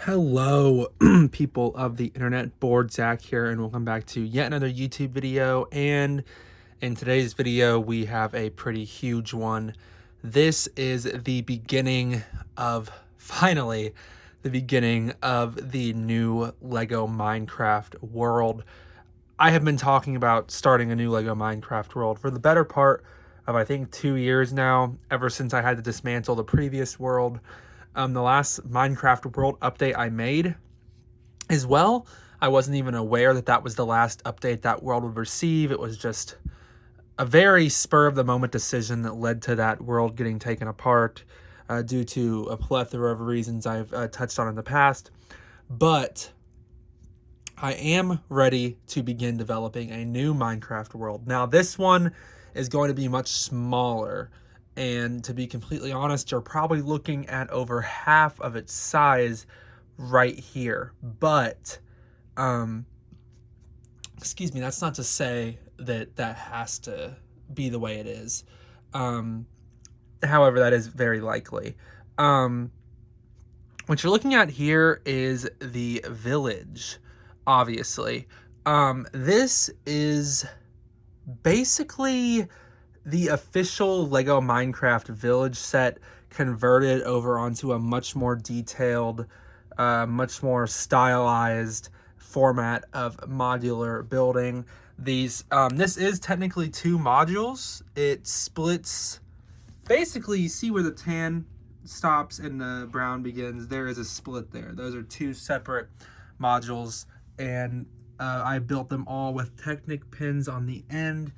Hello, people of the internet. Bored Zach here, and welcome back to yet another YouTube video. And in today's video, we have a pretty huge one. This is the beginning of, finally, the beginning of the new Lego Minecraft world. I have been talking about starting a new Lego Minecraft world for the better part of, I think, 2 years now, ever since I had to dismantle the previous world. The last Minecraft world update I made as well, I wasn't even aware that that was the last update that world would receive. It was just a very spur of the moment decision that led to that world getting taken apart due to a plethora of reasons I've touched on in the past. But I am ready to begin developing a new Minecraft world. Now, this one is going to be much smaller. And to be completely honest, you're probably looking at over half of its size right here. But, excuse me, that's not to say that that has to be the way it is. However, that is very likely. What you're looking at here is the village, obviously. This is basically the official Lego Minecraft village set converted over onto a much more detailed, much more stylized format of modular building. This is technically two modules. It splits, basically you see where the tan stops and the brown begins. There is a split there. Those are two separate modules, and I built them all with Technic pins on the end.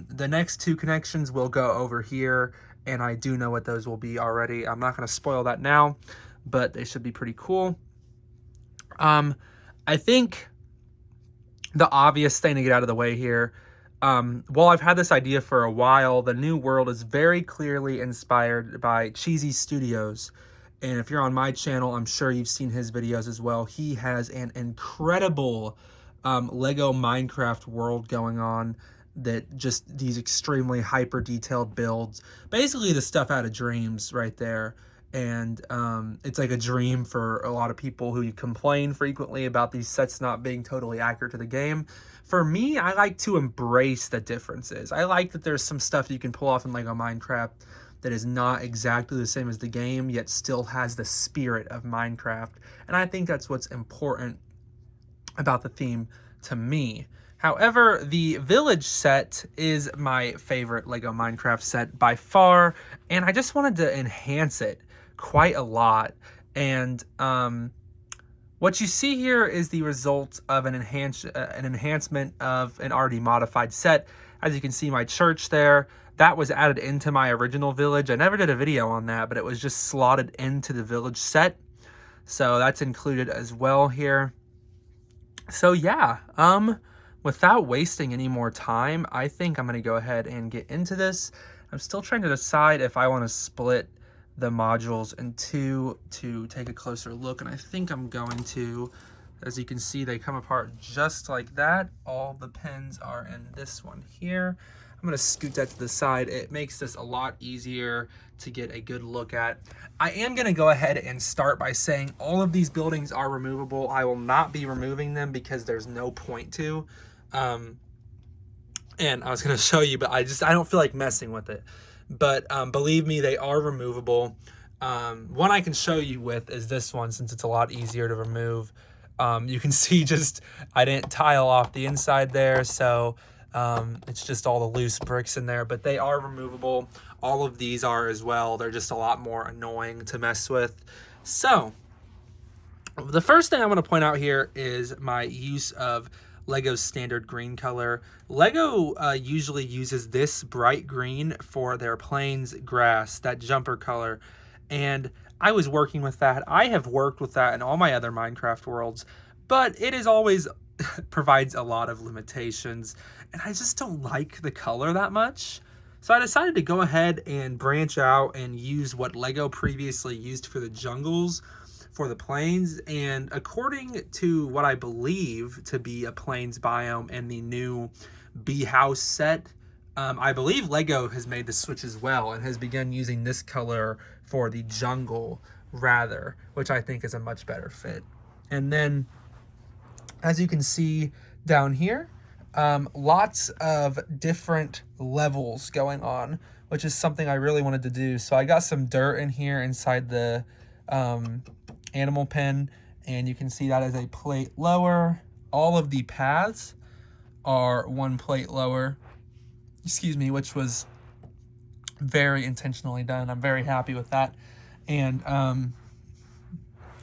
The next two connections will go over here, and I do know what those will be already. I'm not going to spoil that now, but they should be pretty cool. I think the obvious thing to get out of the way here, while I've had this idea for a while, the new world is very clearly inspired by Cheesy Studios. And if you're on my channel, I'm sure you've seen his videos as well. He has an incredible Lego Minecraft world going on, that just these extremely hyper detailed builds, basically the stuff out of dreams right there. And it's like a dream for a lot of people who complain frequently about these sets not being totally accurate to the game. For me, I like to embrace the differences. I like that there's some stuff you can pull off in Lego Minecraft that is not exactly the same as the game, yet still has the spirit of Minecraft. And I think that's what's important about the theme to me. However, the village set is my favorite Lego Minecraft set by far, and I just wanted to enhance it quite a lot. And what you see here is the result of an enhancement of an already modified set. As you can see, my church there, that was added into my original village. I never did a video on that, but it was just slotted into the village set. So that's included as well here. So yeah, without wasting any more time, I think I'm going to go ahead and get into this. I'm still trying to decide if I want to split the modules in two to take a closer look, and I think I'm going to. As you can see, they come apart just like that. All the pins are in this one here. I'm going to scoot that to the side. It makes this a lot easier to get a good look at. I am going to go ahead and start by saying all of these buildings are removable. I will not be removing them because there's no point to. And I was going to show you, but I don't feel like messing with it. But believe me, they are removable. One I can show you with is this one, since it's a lot easier to remove. You can see I didn't tile off the inside there, so it's just all the loose bricks in there, but they are removable. All of these are as well. They're just a lot more annoying to mess with. So the first thing I want to point out here is my use of Lego's standard green color. Lego usually uses this bright green for their plains grass, that jumper color, and I was working with that. I have worked with that in all my other Minecraft worlds, but it is always provides a lot of limitations, and I just don't like the color that much. So I decided to go ahead and branch out and use what Lego previously used for the jungles for the plains, and according to what I believe to be a plains biome in the new Bee House set, I believe Lego has made the switch as well and has begun using this color for the jungle rather, which I think is a much better fit. And then, as you can see down here, lots of different levels going on, which is something I really wanted to do. So I got some dirt in here inside the animal pen, and you can see that as a plate lower. All of the paths are one plate lower, excuse me, which was very intentionally done. I'm very happy with that. And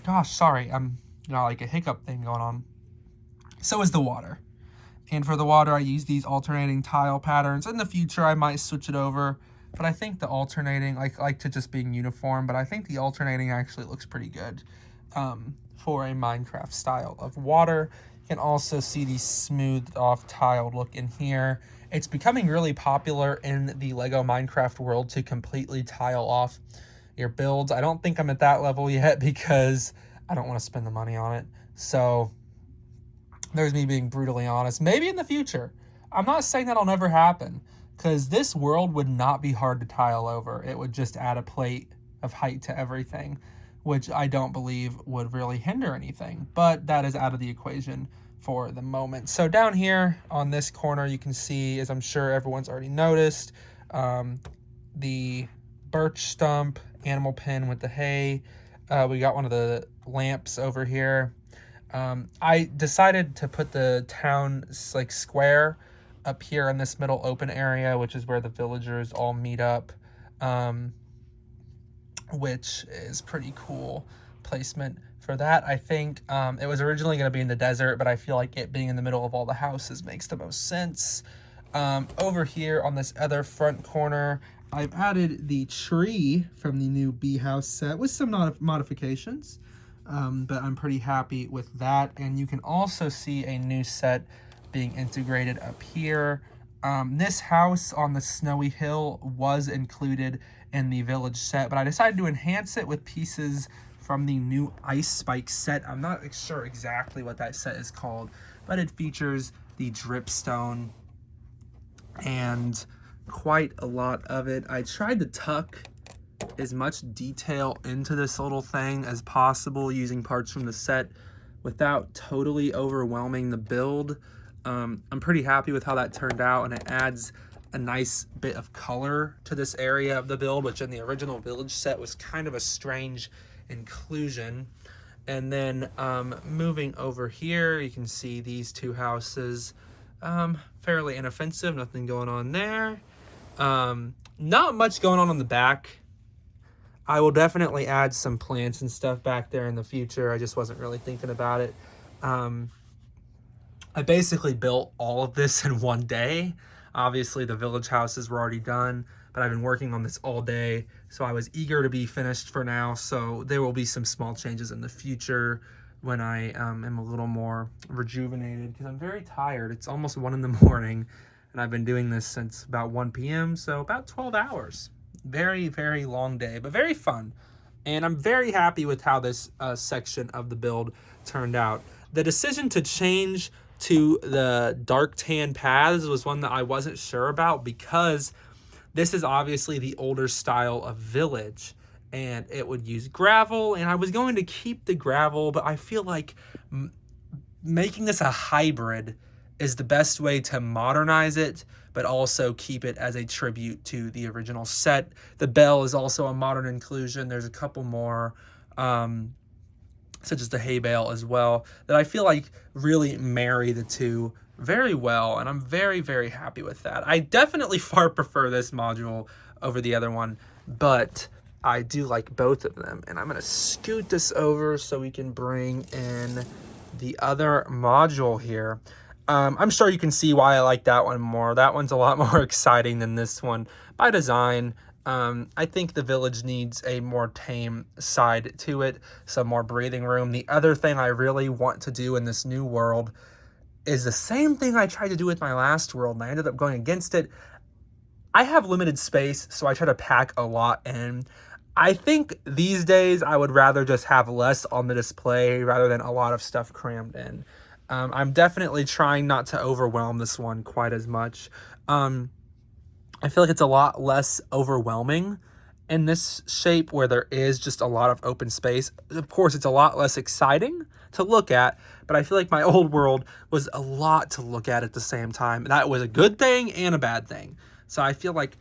gosh, sorry, I'm got like a hiccup thing going on. So is the water. And for the water, I use these alternating tile patterns. In the future, I might switch it over, but I think the alternating, I like to just being uniform, but I think the alternating actually looks pretty good for a Minecraft style of water. You can also see the smoothed off tiled look in here. It's becoming really popular in the Lego Minecraft world to completely tile off your builds. I don't think I'm at that level yet because I don't want to spend the money on it. So there's me being brutally honest. Maybe in the future. I'm not saying that'll never happen, because this world would not be hard to tile over. It would just add a plate of height to everything, which I don't believe would really hinder anything. But that is out of the equation for the moment. So down here on this corner, you can see, as I'm sure everyone's already noticed, the birch stump, animal pen with the hay. We got one of the lamps over here. I decided to put the town like square up here in this middle open area, which is where the villagers all meet up, which is pretty cool placement for that. I think it was originally going to be in the desert, but I feel like it being in the middle of all the houses makes the most sense. Over here on this other front corner, I've added the tree from the new bee house set with some modifications. But I'm pretty happy with that. And you can also see a new set being integrated up here. This house on the snowy hill was included in the village set, but I decided to enhance it with pieces from the new Ice Spike set. I'm not sure exactly what that set is called, but it features the dripstone and quite a lot of it. I tried to tuck as much detail into this little thing as possible using parts from the set without totally overwhelming the build. I'm pretty happy with how that turned out, and it adds a nice bit of color to this area of the build, which in the original village set was kind of a strange inclusion. And then moving over here, you can see these two houses, fairly inoffensive, nothing going on there. Not much going on the back. I will definitely add some plants and stuff back there in the future. I just wasn't really thinking about it. I basically built all of this in one day. Obviously, the village houses were already done, but I've been working on this all day, so I was eager to be finished for now. So there will be some small changes in the future when I am a little more rejuvenated, because I'm very tired. It's almost 1 in the morning, and I've been doing this since about 1 p.m., so about 12 hours. Very, very long day, but very fun. And I'm very happy with how this section of the build turned out. The decision to change to the dark tan paths was one that I wasn't sure about, because this is obviously the older style of village, and it would use gravel, and I was going to keep the gravel, but I feel like making this a hybrid is the best way to modernize it, but also keep it as a tribute to the original set. The bell is also a modern inclusion. There's a couple more, such as the hay bale as well, that I feel like really marry the two very well, and I'm very, very happy with that. I definitely far prefer this module over the other one, but I do like both of them. And I'm going to scoot this over so we can bring in the other module here. I'm sure you can see why I like that one more. That one's a lot more exciting than this one by design. I think the village needs a more tame side to it, some more breathing room. The other thing I really want to do in this new world is the same thing I tried to do with my last world, and I ended up going against it. I have limited space, so I try to pack a lot in. I think these days I would rather just have less on the display rather than a lot of stuff crammed in. I'm definitely trying not to overwhelm this one quite as much. I feel like it's a lot less overwhelming, in this shape where there is just a lot of open space. Of course, it's a lot less exciting to look at, but I feel like my old world was a lot to look at the same time. That was a good thing and a bad thing. So I feel like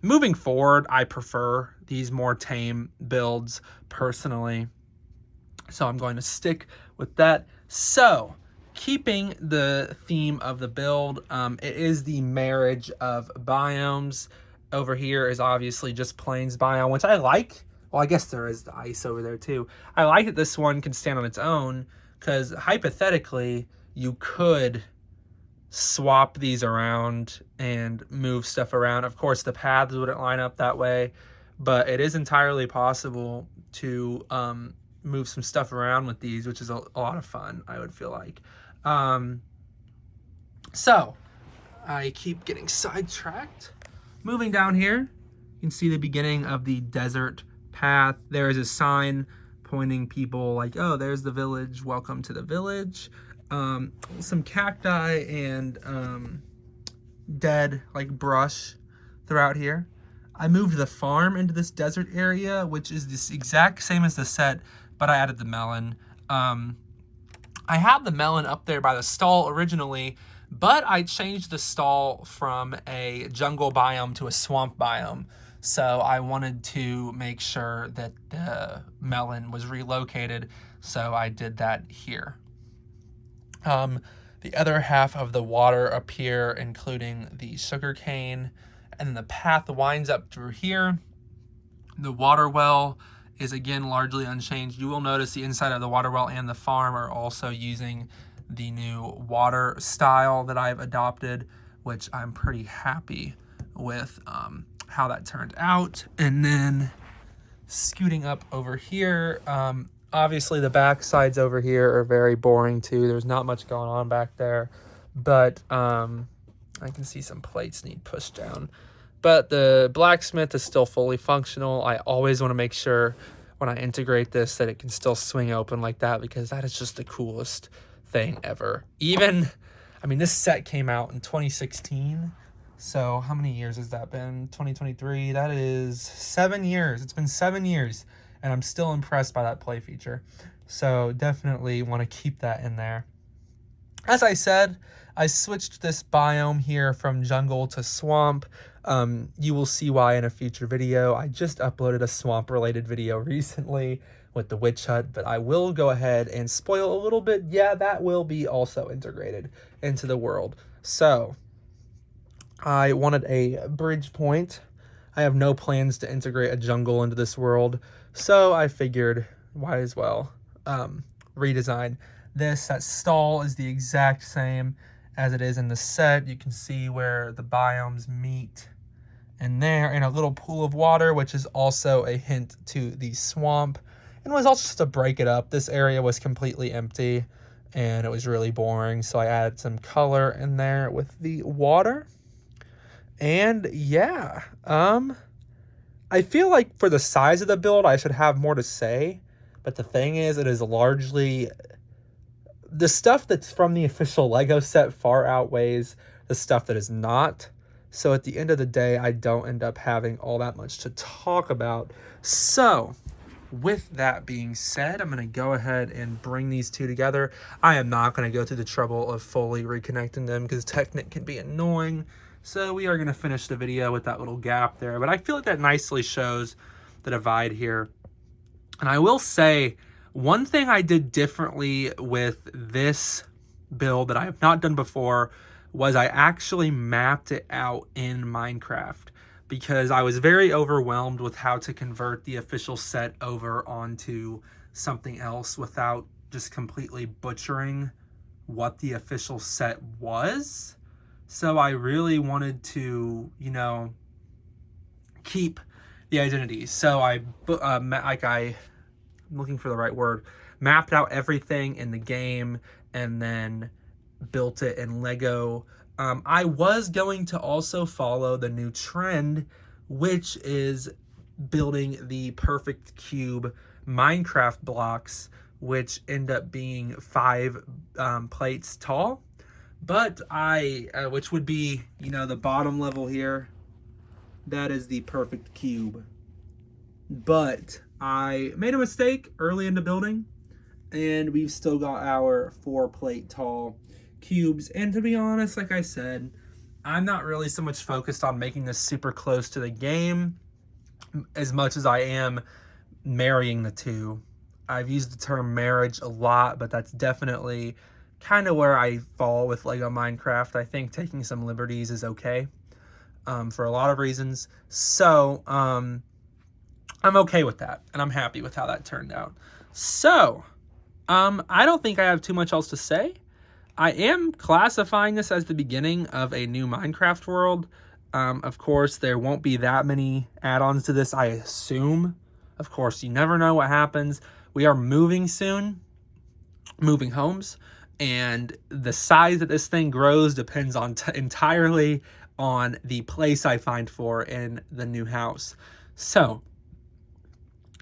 moving forward, I prefer these more tame builds personally. So I'm going to stick with that. So keeping the theme of the build, it is the marriage of biomes. Over here is obviously just plains biome, which I like. Well, I guess there is the ice over there too. I like that this one can stand on its own, because hypothetically you could swap these around and move stuff around. Of course, the paths wouldn't line up that way, but it is entirely possible to move some stuff around with these, which is a lot of fun, I would feel like. So I keep getting sidetracked. Moving down here, you can see the beginning of the desert path. There is a sign pointing people like, oh, there's the village, welcome to the village. Some cacti and dead like brush throughout here. I moved the farm into this desert area, which is this exact same as the set, but I added the melon. I had the melon up there by the stall originally, but I changed the stall from a jungle biome to a swamp biome. So I wanted to make sure that the melon was relocated, so I did that here. The other half of the water up here, including the sugarcane, and the path winds up through here. The water well is again largely unchanged. You will notice the inside of the water well and the farm are also using the new water style that I've adopted, which I'm pretty happy with how that turned out. And then scooting up over here, obviously the back sides over here are very boring too. There's not much going on back there, but I can see some plates need pushed down. But the blacksmith is still fully functional. I always want to make sure when I integrate this that it can still swing open like that, because that is just the coolest thing ever. Even, I mean, this set came out in 2016. So how many years has that been? 2023, that is 7 years. It's been 7 years, and I'm still impressed by that play feature. So definitely want to keep that in there. As I said, I switched this biome here from jungle to swamp. You will see why in a future video. I just uploaded a swamp related video recently with the witch hut, but I will go ahead and spoil a little bit. Yeah, that will be also integrated into the world. So I wanted a bridge point. I have no plans to integrate a jungle into this world, so I figured might as well redesign this. That stall is the exact same as it is in the set. You can see where the biomes meet and there, in a little pool of water, which is also a hint to the swamp, and was also just to break it up. This area was completely empty and it was really boring, so I added some color in there with the water. And yeah, I feel like for the size of the build I should have more to say, but the thing is, it is largely the stuff that's from the official Lego set far outweighs the stuff that is not. So at the end of the day, I don't end up having all that much to talk about. So with that being said, I'm going to go ahead and bring these two together. I am not going to go through the trouble of fully reconnecting them because Technic can be annoying. So we are going to finish the video with that little gap there. But I feel like that nicely shows the divide here. And I will say, one thing I did differently with this build that I have not done before was I actually mapped it out in Minecraft, because I was very overwhelmed with how to convert the official set over onto something else without just completely butchering what the official set was. So I really wanted to, you know, keep the identity. So I'm looking for the right word, mapped out everything in the game and then built it in Lego. I was going to also follow the new trend, which is building the perfect cube Minecraft blocks, which end up being 5 plates tall. But which would be, you know, the bottom level here, that is the perfect cube. but I made a mistake early in the building, and we've still got our 4-plate tall cubes. And to be honest, like I said, I'm not really so much focused on making this super close to the game as much as I am marrying the two. I've used the term marriage a lot, but that's definitely kind of where I fall with Lego Minecraft. I think taking some liberties is okay, for a lot of reasons. So I'm okay with that, and I'm happy with how that turned out. So I don't think I have too much else to say. I am classifying this as the beginning of a new Minecraft world. Of course, there won't be that many add-ons to this, I assume. Of course, you never know what happens. We are moving soon, moving homes, and the size that this thing grows depends on entirely on the place I find for in the new house. So,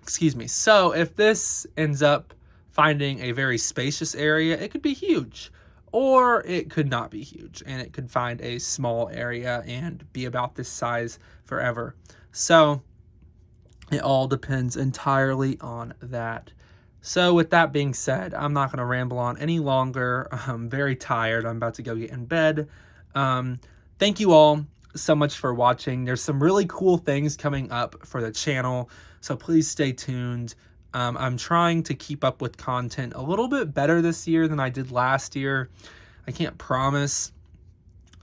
excuse me. So if this ends up finding a very spacious area, it could be huge, or it could not be huge, and it could find a small area and be about this size forever. So it all depends entirely on that. So with that being said, I'm not going to ramble on any longer. I'm very tired. I'm about to go get in bed. Thank you all so much for watching. There's some really cool things coming up for the channel, so please stay tuned. I'm trying to keep up with content a little bit better this year than I did last year. I can't promise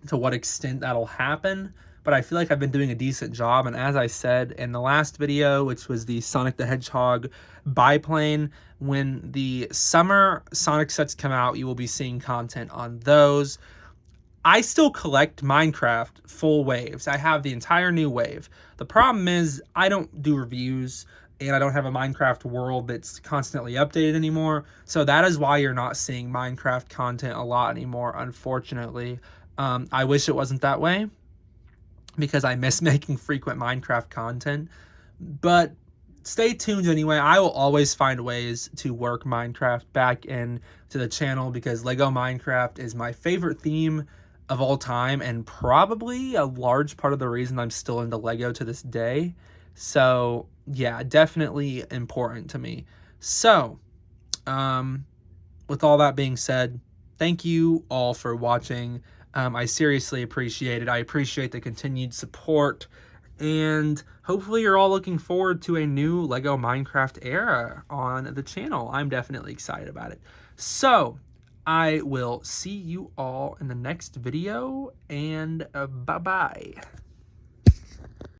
to what extent that'll happen, but I feel like I've been doing a decent job. And as I said in the last video, which was the Sonic the Hedgehog biplane, when the summer Sonic sets come out, you will be seeing content on those. I still collect Minecraft full waves. I have the entire new wave. The problem is I don't do reviews, and I don't have a Minecraft world that's constantly updated anymore. So that is why you're not seeing Minecraft content a lot anymore, unfortunately. I wish it wasn't that way, because I miss making frequent Minecraft content. But stay tuned anyway. I will always find ways to work Minecraft back into the channel, because Lego Minecraft is my favorite theme of all time, and probably a large part of the reason I'm still into Lego to this day. So yeah, definitely important to me. So with all that being said, thank you all for watching. I seriously appreciate it. I appreciate the continued support, and hopefully you're all looking forward to a new Lego Minecraft era on the channel. I'm definitely excited about it. So I will see you all in the next video, and bye-bye.